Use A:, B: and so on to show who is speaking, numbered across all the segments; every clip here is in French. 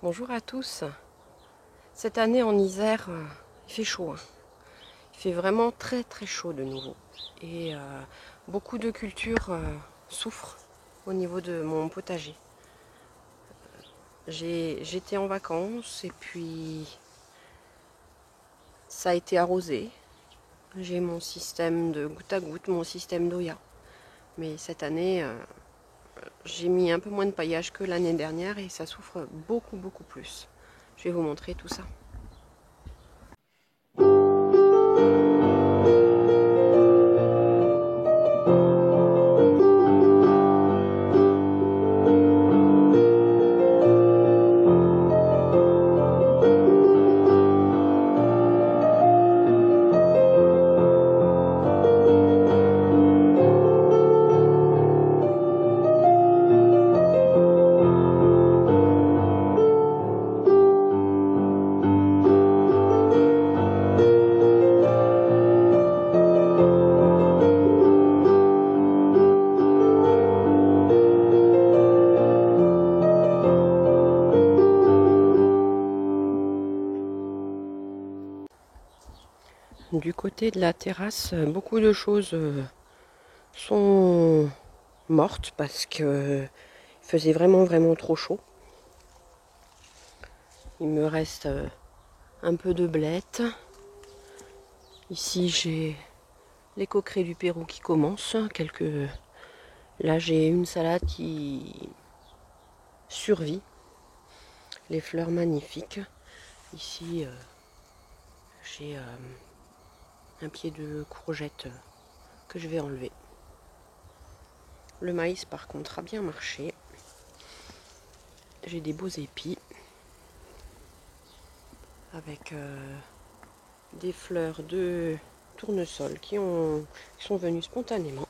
A: Bonjour à tous. Cette année en Isère, il fait chaud. Il fait vraiment très très chaud de nouveau. Et beaucoup de cultures souffrent au niveau de mon potager. J'étais en vacances et puis ça a été arrosé. J'ai mon système de goutte à goutte, mon système d'Oya. Mais cette année, j'ai mis un peu moins de paillage que l'année dernière et ça souffre beaucoup beaucoup plus. Je vais vous montrer tout ça. Du côté de la terrasse, beaucoup de choses sont mortes parce que il faisait vraiment trop chaud. Il me reste un peu de blettes. Ici j'ai les coquerets du Pérou qui commencent. Là j'ai une salade qui survit. Les fleurs magnifiques. Ici j'ai un pied de courgette que je vais enlever. Le maïs par contre a bien marché. J'ai des beaux épis avec des fleurs de tournesol qui sont venues spontanément.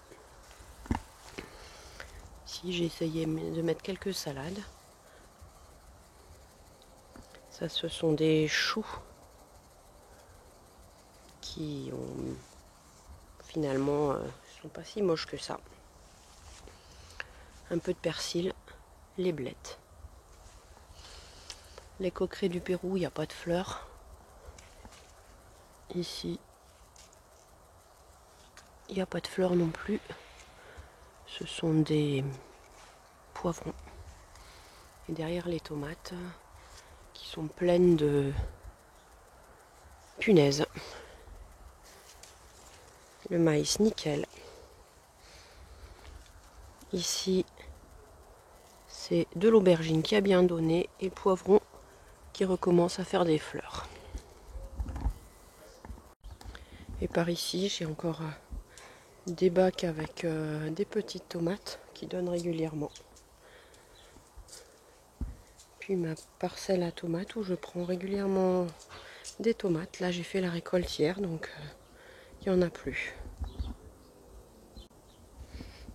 A: Ici j'ai essayé de mettre quelques salades. Ça ce sont des choux qui ont finalement sont pas si moches que ça. Un peu de persil, les blettes. Les coquerets du Pérou, il n'y a pas de fleurs. Ici, il n'y a pas de fleurs non plus. Ce sont des poivrons. Et derrière les tomates qui sont pleines de punaises. Le maïs nickel. Ici, c'est de l'aubergine qui a bien donné et le poivron qui recommence à faire des fleurs. Et par ici, j'ai encore des bacs avec des petites tomates qui donnent régulièrement. Puis ma parcelle à tomates où je prends régulièrement des tomates. Là, j'ai fait la récolte hier, donc il n'y en a plus.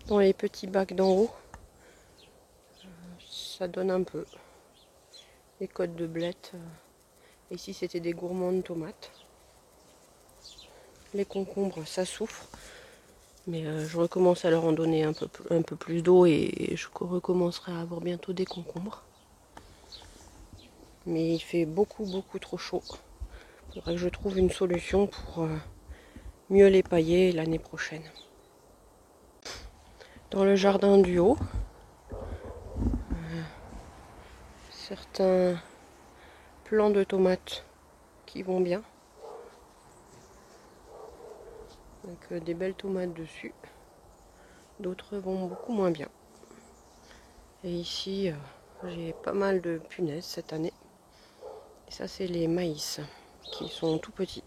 A: Dans les petits bacs d'en haut, ça donne un peu. Les côtes de blettes. Ici, c'était des gourmands de tomates. Les concombres, ça souffre. Mais je recommence à leur en donner un peu plus d'eau et je recommencerai à avoir bientôt des concombres. Mais il fait beaucoup trop chaud. Il faudrait que je trouve une solution pour mieux les pailler l'année prochaine. Dans le jardin du haut, certains plants de tomates qui vont bien. Avec des belles tomates dessus. D'autres vont beaucoup moins bien. Et ici, j'ai pas mal de punaises cette année. Et ça, c'est les maïs qui sont tout petits.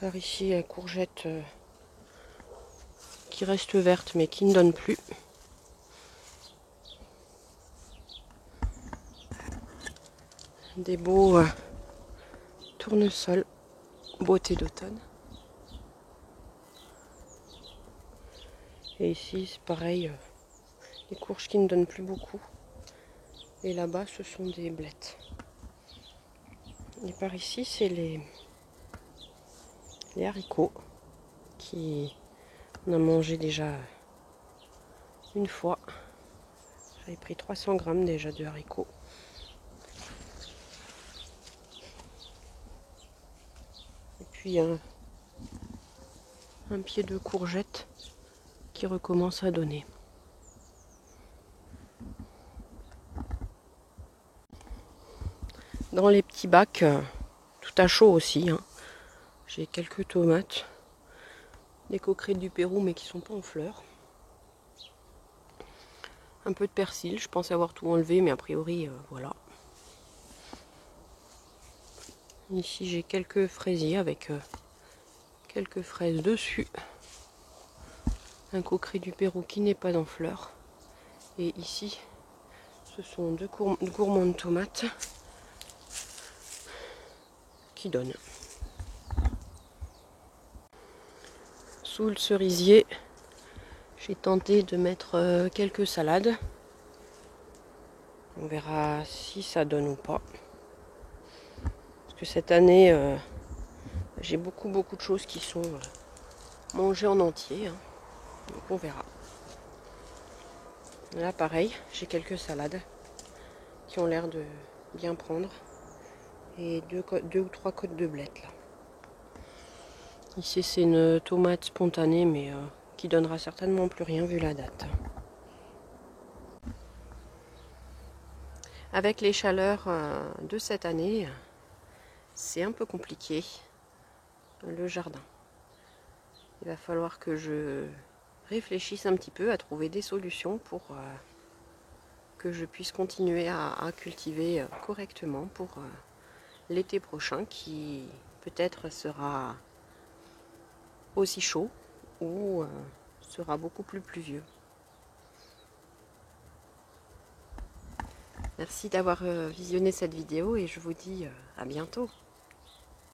A: Par ici, la courgette qui reste verte mais qui ne donne plus. Des beaux tournesols, beauté d'automne. Et ici, c'est pareil, les courges qui ne donnent plus beaucoup. Et là-bas, ce sont des blettes. Et par ici, c'est les haricots qui on a mangé déjà une fois. J'avais pris 300 grammes déjà de haricots. Et puis un pied de courgette qui recommence à donner. Dans les petits bacs, tout à chaud aussi, hein. J'ai quelques tomates, des coquerets du Pérou mais qui sont pas en fleurs. Un peu de persil, je pensais avoir tout enlevé mais a priori voilà. Ici j'ai quelques fraisiers avec quelques fraises dessus. Un coqueret du Pérou qui n'est pas en fleurs. Et ici ce sont deux gourmands de tomates qui donnent. Sous le cerisier, j'ai tenté de mettre quelques salades. On verra si ça donne ou pas. Parce que cette année, j'ai beaucoup de choses qui sont mangées en entier. Hein. Donc on verra. Là pareil, j'ai quelques salades qui ont l'air de bien prendre. Et deux ou trois côtes de blettes là. Ici c'est une tomate spontanée mais qui donnera certainement plus rien vu la date. Avec les chaleurs de cette année, c'est un peu compliqué le jardin. Il va falloir que je réfléchisse un petit peu à trouver des solutions pour que je puisse continuer à cultiver correctement pour l'été prochain qui peut-être sera aussi chaud ou sera beaucoup plus pluvieux. Merci d'avoir visionné cette vidéo et je vous dis à bientôt.